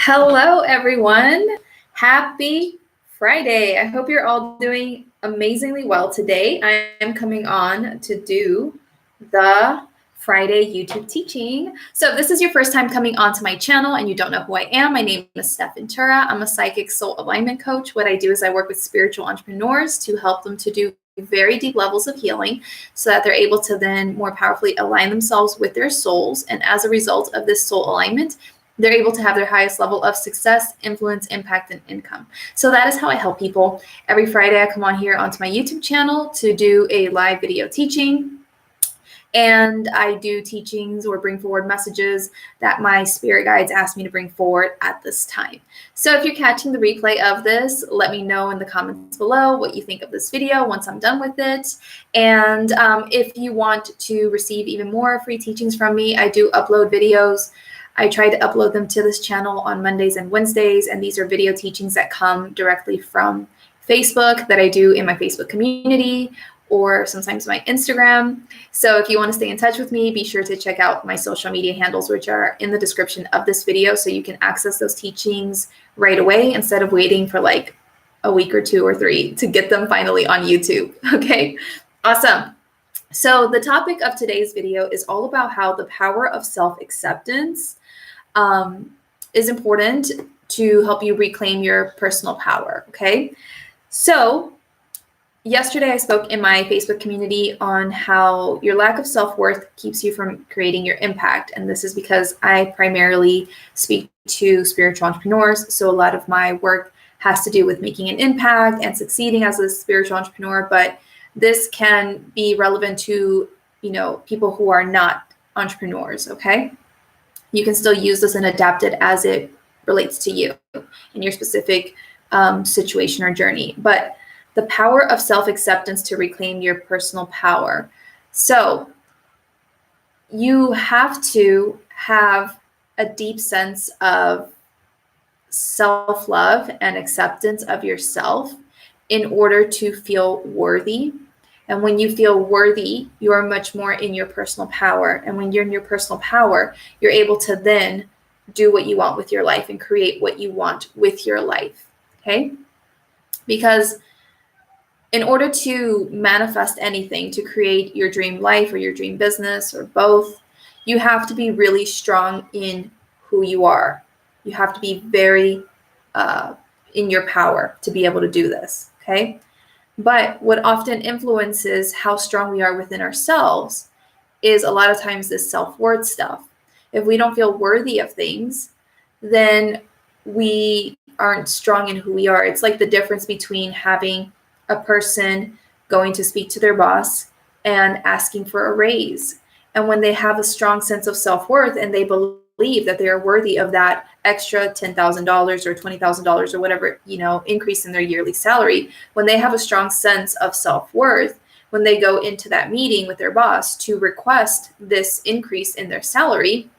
Hello, everyone. Happy Friday. I hope you're all doing amazingly well today. I am coming on to do the Friday YouTube teaching. So if this is your first time coming onto my channel and you don't know who I am, my name is Stef. I'm a psychic soul alignment coach. What I do is I work with spiritual entrepreneurs to help them to do very deep levels of healing so that they're able to then more powerfully align themselves with their souls. And as a result of this soul alignment, they're able to have their highest level of success, influence, impact, and income. So that is how I help people. Every Friday, I come on here onto my YouTube channel to do a live video teaching. And I do teachings or bring forward messages that my spirit guides ask me to bring forward at this time. So if you're catching the replay of this, let me know in the comments below what you think of this video once I'm done with it. And if you want to receive even more free teachings from me, I do upload videos. I try to upload them to this channel on Mondays and Wednesdays, and these are video teachings that come directly from Facebook that I do in my Facebook community or sometimes my Instagram. So if you want to stay in touch with me, be sure to check out my social media handles, which are in the description of this video, so you can access those teachings right away instead of waiting for like a week or 2 or 3 to get them finally on YouTube. Okay, awesome. So the topic of today's video is all about how the power of self-acceptance is important to help you reclaim your personal power, okay? So yesterday I spoke in my Facebook community on how your lack of self-worth keeps you from creating your impact. And this is because I primarily speak to spiritual entrepreneurs. So a lot of my work has to do with making an impact and succeeding as a spiritual entrepreneur, but this can be relevant to, people who are not entrepreneurs, okay? You can still use this and adapt it as it relates to you in your specific situation or journey. But the power of self-acceptance to reclaim your personal power. So you have to have a deep sense of self-love and acceptance of yourself in order to feel worthy. And when you feel worthy, you are much more in your personal power. And when you're in your personal power, you're able to then do what you want with your life and create what you want with your life, okay? Because in order to manifest anything, to create your dream life or your dream business or both, you have to be really strong in who you are. You have to be very in your power to be able to do this, okay? But what often influences how strong we are within ourselves is a lot of times this self-worth stuff. If we don't feel worthy of things, then we aren't strong in who we are. It's like the difference between having a person going to speak to their boss and asking for a raise. And when they have a strong sense of self-worth and they believe that they are worthy of that extra $10,000 or $20,000 or whatever, increase in their yearly salary, when they have a strong sense of self-worth, when they go into that meeting with their boss to request this increase in their salary,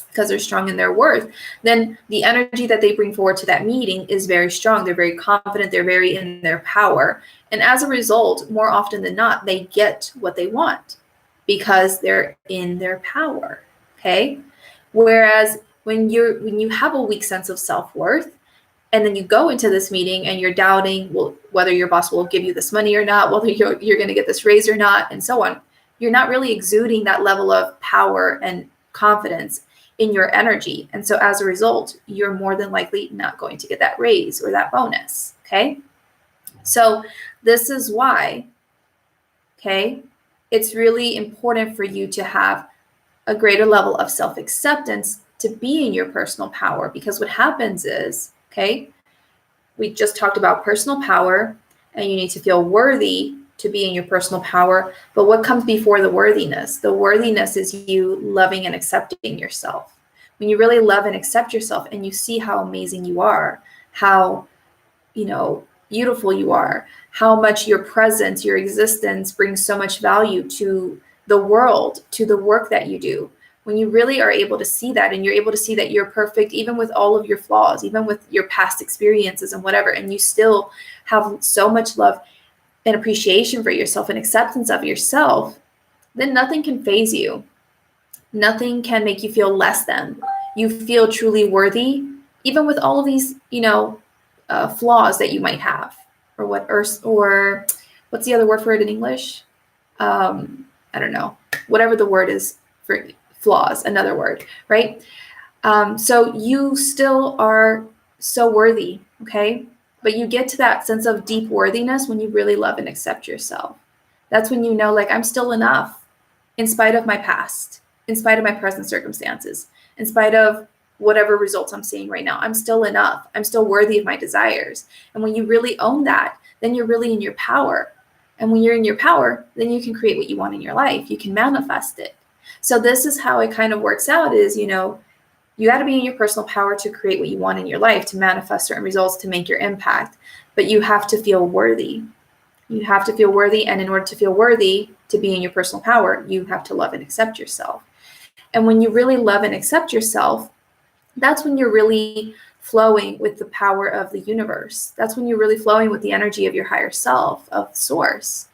because they're strong in their worth, then the energy that they bring forward to that meeting is very strong. They're very confident. They're very in their power. And as a result, more often than not, they get what they want because they're in their power, okay? Whereas when you have a weak sense of self-worth, and then you go into this meeting and you're doubting whether your boss will give you this money or not, whether you're going to get this raise or not, and so on, you're not really exuding that level of power and confidence in your energy. And so as a result, you're more than likely not going to get that raise or that bonus, okay? So this is why, okay, it's really important for you to have a greater level of self-acceptance to be in your personal power. Because what happens is, okay, we just talked about personal power, and you need to feel worthy to be in your personal power. But what comes before the worthiness? The worthiness is you loving and accepting yourself. When you really love and accept yourself and you see how amazing you are, how, beautiful you are, how much your presence, your existence brings so much value to the world, to the work that you do. When you really are able to see that, and you're able to see that you're perfect, even with all of your flaws, even with your past experiences and whatever, and you still have so much love and appreciation for yourself and acceptance of yourself, then nothing can faze you. Nothing can make you feel less than. You feel truly worthy even with all of these, flaws that you might have, or what's the other word for it in English? I don't know, whatever the word is for flaws, another word, right? So you still are so worthy, okay? But you get to that sense of deep worthiness when you really love and accept yourself. That's when you know, like, I'm still enough in spite of my past, in spite of my present circumstances, in spite of whatever results I'm seeing right now. I'm still enough. I'm still worthy of my desires. And when you really own that, then you're really in your power. And when you're in your power, then you can create what you want in your life. You can manifest it. So this is how it kind of works out is, you got to be in your personal power to create what you want in your life, to manifest certain results, to make your impact. But you have to feel worthy. You have to feel worthy. And in order to feel worthy, to be in your personal power, you have to love and accept yourself. And when you really love and accept yourself, that's when you're really flowing with the power of the universe. That's when you're really flowing with the energy of your higher self, of source.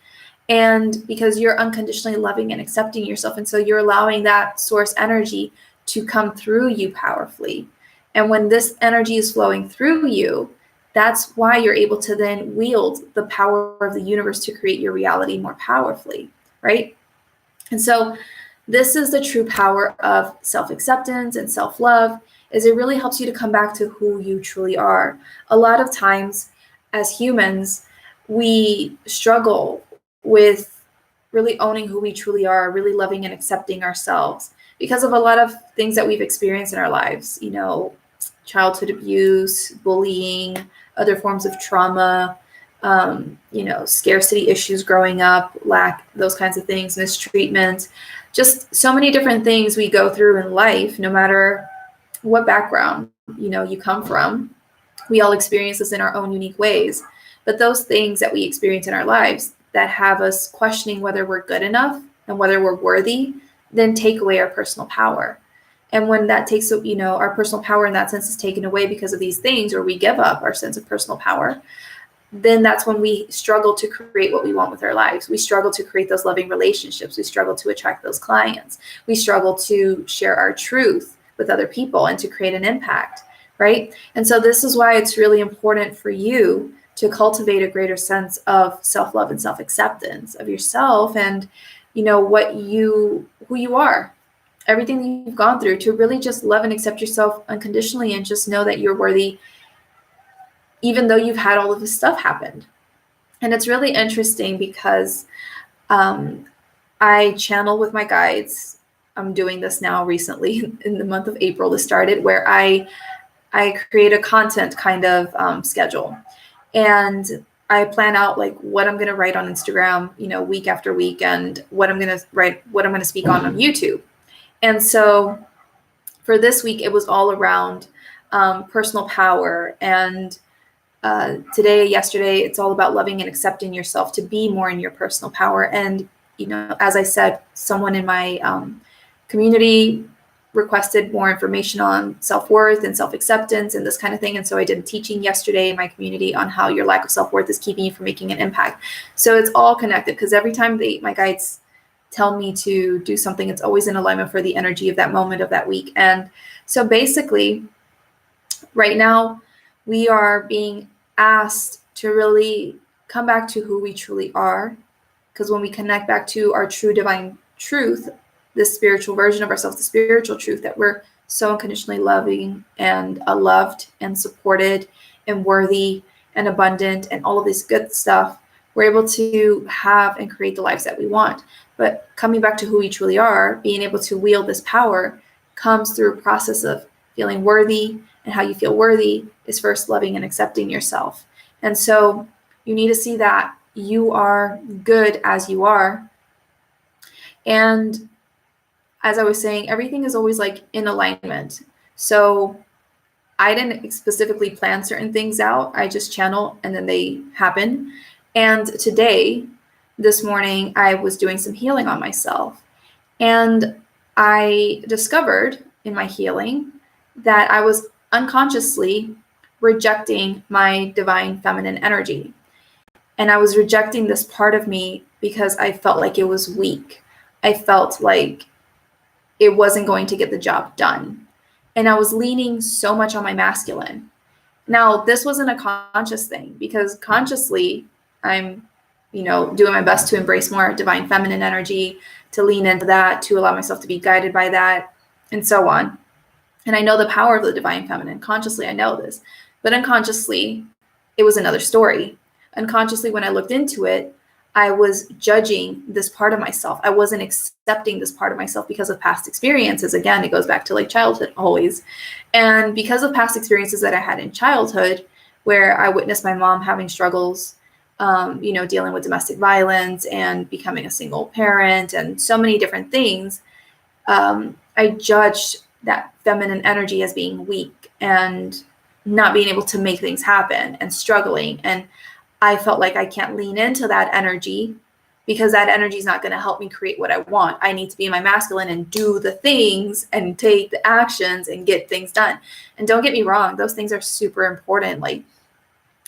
And because you're unconditionally loving and accepting yourself. And so you're allowing that source energy to come through you powerfully. And when this energy is flowing through you, that's why you're able to then wield the power of the universe to create your reality more powerfully, right? And so this is the true power of self-acceptance and self-love, is it really helps you to come back to who you truly are. A lot of times as humans, we struggle with really owning who we truly are, really loving and accepting ourselves because of a lot of things that we've experienced in our lives, childhood abuse, bullying, other forms of trauma, scarcity issues growing up, lack, those kinds of things, mistreatment, just so many different things we go through in life, no matter what background, you come from. We all experience this in our own unique ways. But those things that we experience in our lives that have us questioning whether we're good enough and whether we're worthy, then take away our personal power. And when that takes, our personal power in that sense is taken away because of these things, or we give up our sense of personal power, then that's when we struggle to create what we want with our lives. We struggle to create those loving relationships. We struggle to attract those clients. We struggle to share our truth with other people and to create an impact, right? And so this is why it's really important for you to cultivate a greater sense of self-love and self-acceptance of yourself and, who you are, everything that you've gone through, to really just love and accept yourself unconditionally and just know that you're worthy, even though you've had all of this stuff happen. And it's really interesting because I channel with my guides. I'm doing this now recently in the month of April. This started where I create a content kind of schedule. And I plan out like what I'm going to write on Instagram, week after week, and what I'm going to write, what I'm going to speak on YouTube. And so for this week, it was all around personal power. And yesterday, it's all about loving and accepting yourself to be more in your personal power. And, as I said, someone in my community requested more information on self-worth and self-acceptance and this kind of thing. And so I did a teaching yesterday in my community on how your lack of self-worth is keeping you from making an impact. So it's all connected, because every time my guides tell me to do something, it's always in alignment for the energy of that moment of that week. And so basically right now we are being asked to really come back to who we truly are, because when we connect back to our true divine truth, this spiritual version of ourselves, the spiritual truth that we're so unconditionally loving and loved and supported and worthy and abundant and all of this good stuff, we're able to have and create the lives that we want. But coming back to who we truly are, being able to wield this power comes through a process of feeling worthy. And how you feel worthy is first loving and accepting yourself. And so you need to see that you are good as you are. And as I was saying, everything is always like in alignment. So I didn't specifically plan certain things out. I just channel and then they happen. And this morning, I was doing some healing on myself. And I discovered in my healing that I was unconsciously rejecting my divine feminine energy. And I was rejecting this part of me because I felt like it was weak. I felt like it wasn't going to get the job done. and I was leaning so much on my masculine. Now, this wasn't a conscious thing, because consciously I'm, doing my best to embrace more divine feminine energy, to lean into that, to allow myself to be guided by that, and so on. And I know the power of the divine feminine. Consciously, I know this. But unconsciously, it was another story. Unconsciously, when I looked into it, I was judging this part of myself. I wasn't accepting this part of myself because of past experiences. Again, it goes back to like childhood always. And because of past experiences that I had in childhood, where I witnessed my mom having struggles, dealing with domestic violence and becoming a single parent and so many different things, I judged that feminine energy as being weak and not being able to make things happen and struggling. And I felt like I can't lean into that energy, because that energy is not going to help me create what I want. I need to be my masculine and do the things and take the actions and get things done. And don't get me wrong, those things are super important. Like,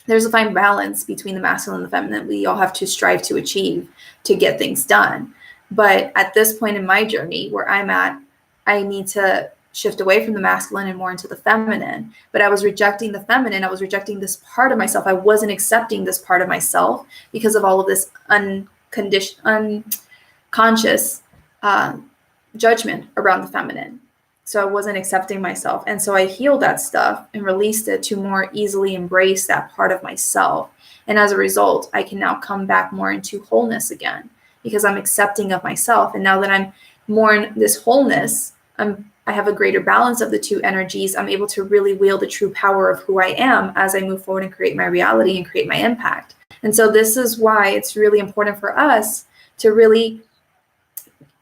there's a fine balance between the masculine and the feminine we all have to strive to achieve to get things done. But at this point in my journey where I'm at, I need to shift away from the masculine and more into the feminine. But I was rejecting the feminine. I was rejecting this part of myself. I wasn't accepting this part of myself because of all of this unconscious judgment around the feminine. So I wasn't accepting myself. And so I healed that stuff and released it to more easily embrace that part of myself. And as a result, I can now come back more into wholeness again, because I'm accepting of myself. And now that I'm more in this wholeness, I have a greater balance of the two energies. I'm able to really wield the true power of who I am as I move forward and create my reality and create my impact. And so this is why it's really important for us to really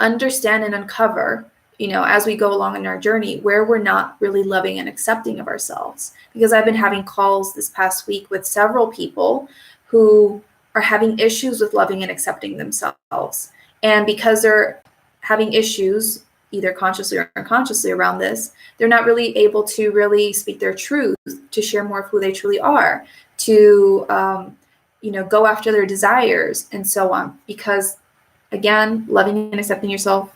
understand and uncover, as we go along in our journey, where we're not really loving and accepting of ourselves. Because I've been having calls this past week with several people who are having issues with loving and accepting themselves. And because they're having issues, either consciously or unconsciously around this, they're not really able to really speak their truth, to share more of who they truly are, to, go after their desires and so on. Because again, loving and accepting yourself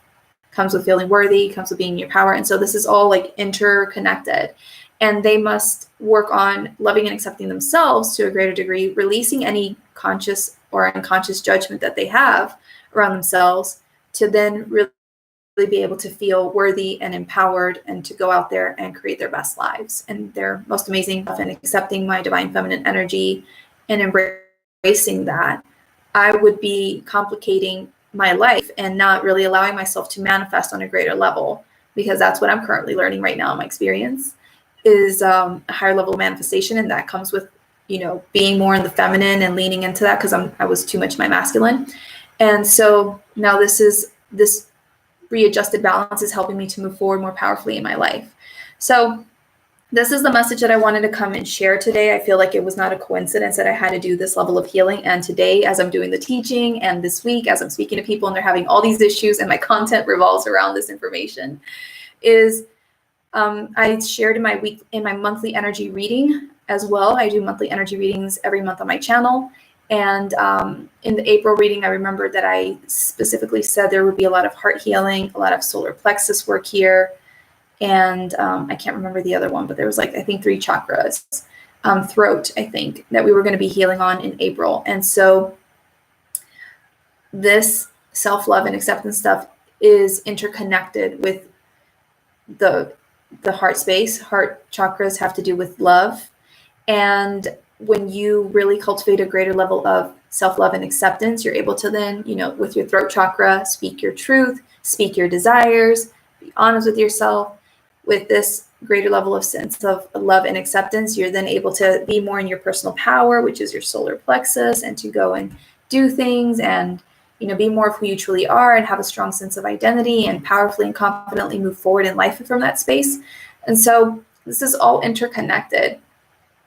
comes with feeling worthy, comes with being in your power. And so this is all like interconnected. And they must work on loving and accepting themselves to a greater degree, releasing any conscious or unconscious judgment that they have around themselves, to then really be able to feel worthy and empowered and to go out there and create their best lives and their most amazing stuff. And accepting my divine feminine energy and embracing that, I would be complicating my life and not really allowing myself to manifest on a greater level, because that's what I'm currently learning right now in my experience is a higher level of manifestation. And that comes with, being more in the feminine and leaning into that, because I was too much my masculine. And so now this readjusted balance is helping me to move forward more powerfully in my life. So this is the message that I wanted to come and share today. I feel like it was not a coincidence that I had to do this level of healing. And today, as I'm doing the teaching, and this week, as I'm speaking to people and they're having all these issues and my content revolves around this information, is I shared in my monthly energy reading as well. I do monthly energy readings every month on my channel. And in the April reading, I remembered that I specifically said there would be a lot of heart healing, a lot of solar plexus work here. And I can't remember the other one, but there was I think 3 chakras, throat, I think, that we were going to be healing on in April. And so this self-love and acceptance stuff is interconnected with the heart space. Heart chakras have to do with love. And when you really cultivate a greater level of self-love and acceptance, you're able to then, with your throat chakra, speak your truth, speak your desires, be honest with yourself. With this greater level of sense of love and acceptance, you're then able to be more in your personal power, which is your solar plexus, and to go and do things and, be more of who you truly are and have a strong sense of identity and powerfully and confidently move forward in life from that space. And so this is all interconnected.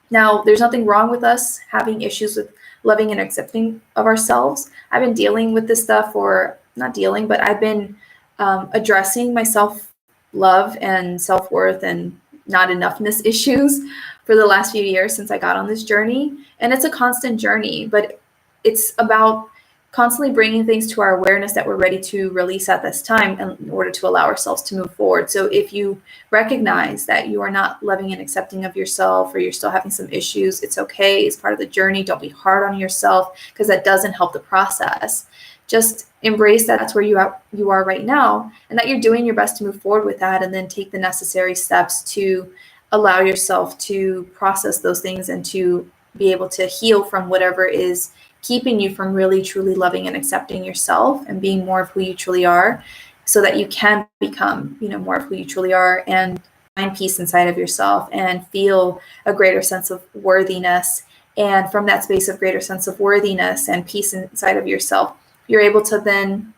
Now, there's nothing wrong with us having issues with loving and accepting of ourselves. I've been dealing with this stuff, or not dealing, but I've been addressing my self-love and self-worth and not enoughness issues for the last few years since I got on this journey. And it's a constant journey, but it's about constantly bringing things to our awareness that we're ready to release at this time in order to allow ourselves to move forward. So if you recognize that you are not loving and accepting of yourself, or you're still having some issues, it's okay. It's part of the journey. Don't be hard on yourself, because that doesn't help the process. Just embrace that that's where you are right now, and that you're doing your best to move forward with that, and then take the necessary steps to allow yourself to process those things and to be able to heal from whatever is keeping you from really truly loving and accepting yourself and being more of who you truly are, so that you can become, more of who you truly are, and find peace inside of yourself and feel a greater sense of worthiness. And from that space of greater sense of worthiness and peace inside of yourself, you're able to then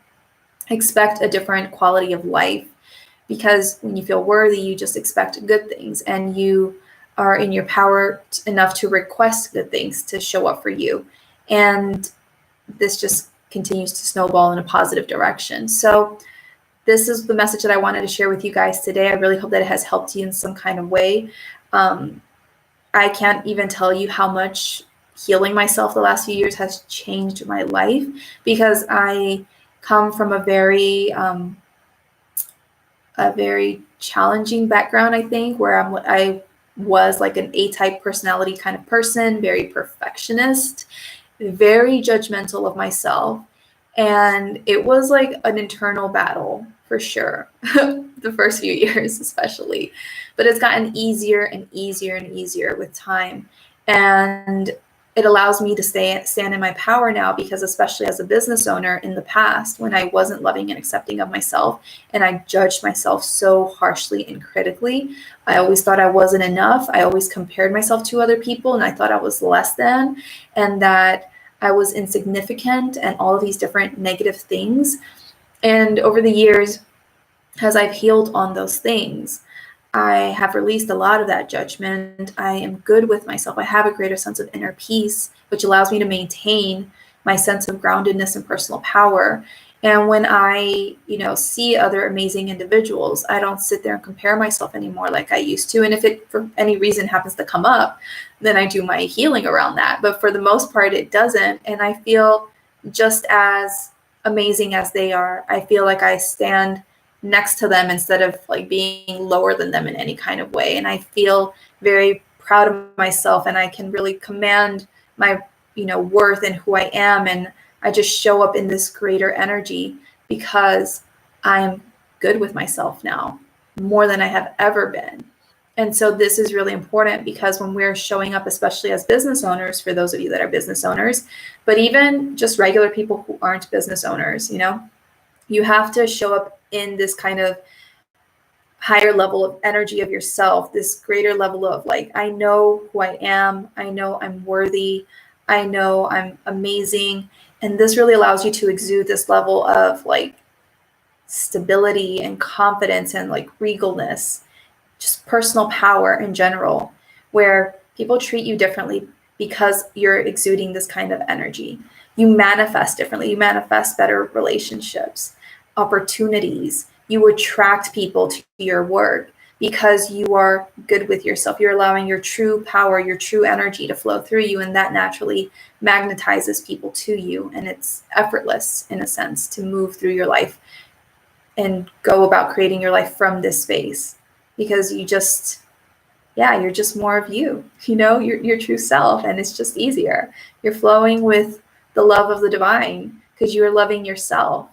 expect a different quality of life, because when you feel worthy, you just expect good things, and you are in your power enough to request good things to show up for you. And this just continues to snowball in a positive direction. So this is the message that I wanted to share with you guys today. I really hope that it has helped you in some kind of way. I can't even tell you how much healing myself the last few years has changed my life, because I come from a very challenging background, I think, where I was like an A-type personality kind of person, very perfectionist, very judgmental of myself. And it was like an internal battle for sure, the first few years especially. But it's gotten easier and easier and easier with time. And it allows me to stand in my power now, because especially as a business owner in the past, when I wasn't loving and accepting of myself, and I judged myself so harshly and critically, I always thought I wasn't enough. I always compared myself to other people, and I thought I was less than, and that I was insignificant, and all of these different negative things. And over the years, as I've healed on those things, I have released a lot of that judgment. I am good with myself. I have a greater sense of inner peace, which allows me to maintain my sense of groundedness and personal power. And when I, see other amazing individuals, I don't sit there and compare myself anymore like I used to. And if it for any reason happens to come up, then I do my healing around that. But for the most part, it doesn't. And I feel just as amazing as they are. I feel like I stand next to them instead of like being lower than them in any kind of way. And I feel very proud of myself, and I can really command my, worth and who I am. And I just show up in this greater energy, because I'm good with myself now more than I have ever been. And so this is really important, because when we're showing up, especially as business owners, for those of you that are business owners, but even just regular people who aren't business owners, you have to show up in this kind of higher level of energy of yourself, this greater level of like, I know who I am. I know I'm worthy. I know I'm amazing. And this really allows you to exude this level of like stability and confidence and like regalness, just personal power in general, where people treat you differently because you're exuding this kind of energy. You manifest differently. You manifest better relationships, opportunities. You attract people to your work because you are good with yourself. You're allowing your true power, your true energy to flow through you, and that naturally magnetizes people to you. And it's effortless, in a sense, to move through your life and go about creating your life from this space, because you're just more of you, your true self, and it's just easier. You're flowing with the love of the divine because you're loving yourself.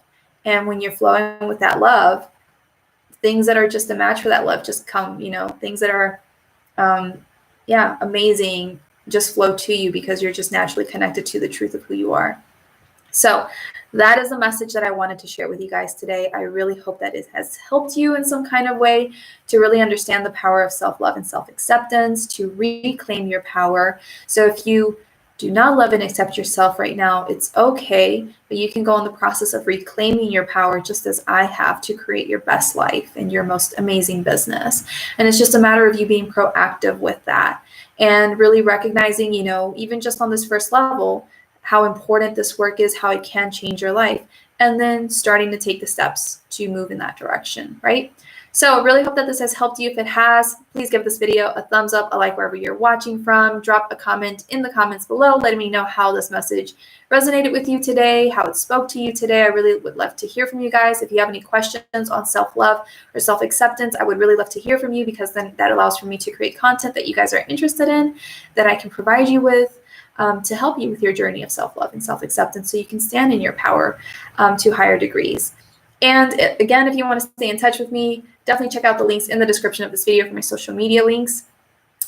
And when you're flowing with that love, things that are just a match for that love just come, things that are, amazing just flow to you, because you're just naturally connected to the truth of who you are. So that is a message that I wanted to share with you guys today. I really hope that it has helped you in some kind of way to really understand the power of self-love and self-acceptance, to reclaim your power. So if you do not love and accept yourself right now, it's okay, but you can go in the process of reclaiming your power, just as I have, to create your best life and your most amazing business. And it's just a matter of you being proactive with that and really recognizing, even just on this first level, how important this work is, how it can change your life, and then starting to take the steps to move in that direction, right? So I really hope that this has helped you. If it has, please give this video a thumbs up, a like wherever you're watching from. Drop a comment in the comments below, letting me know how this message resonated with you today, how it spoke to you today. I really would love to hear from you guys. If you have any questions on self-love or self-acceptance, I would really love to hear from you, because then that allows for me to create content that you guys are interested in, that I can provide you with, to help you with your journey of self-love and self-acceptance, so you can stand in your power to higher degrees. And again, if you want to stay in touch with me, definitely check out the links in the description of this video for my social media links.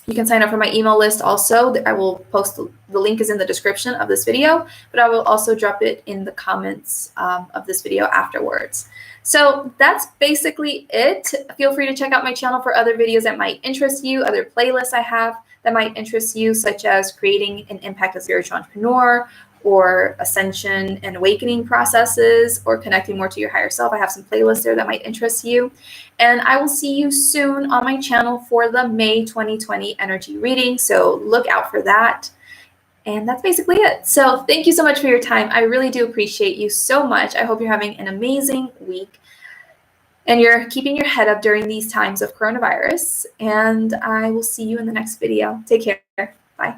You can sign up for my email list also. I will post the link is in the description of this video, but I will also drop it in the comments of this video afterwards. So that's basically it. Feel free to check out my channel for other videos that might interest you, other playlists I have that might interest you, such as creating an impact as a spiritual entrepreneur, or ascension and awakening processes, or connecting more to your higher self. I have some playlists there that might interest you. And I will see you soon on my channel for the May 2020 energy reading. So look out for that. And that's basically it. So thank you so much for your time. I really do appreciate you so much. I hope you're having an amazing week and you're keeping your head up during these times of coronavirus. And I will see you in the next video. Take care. Bye.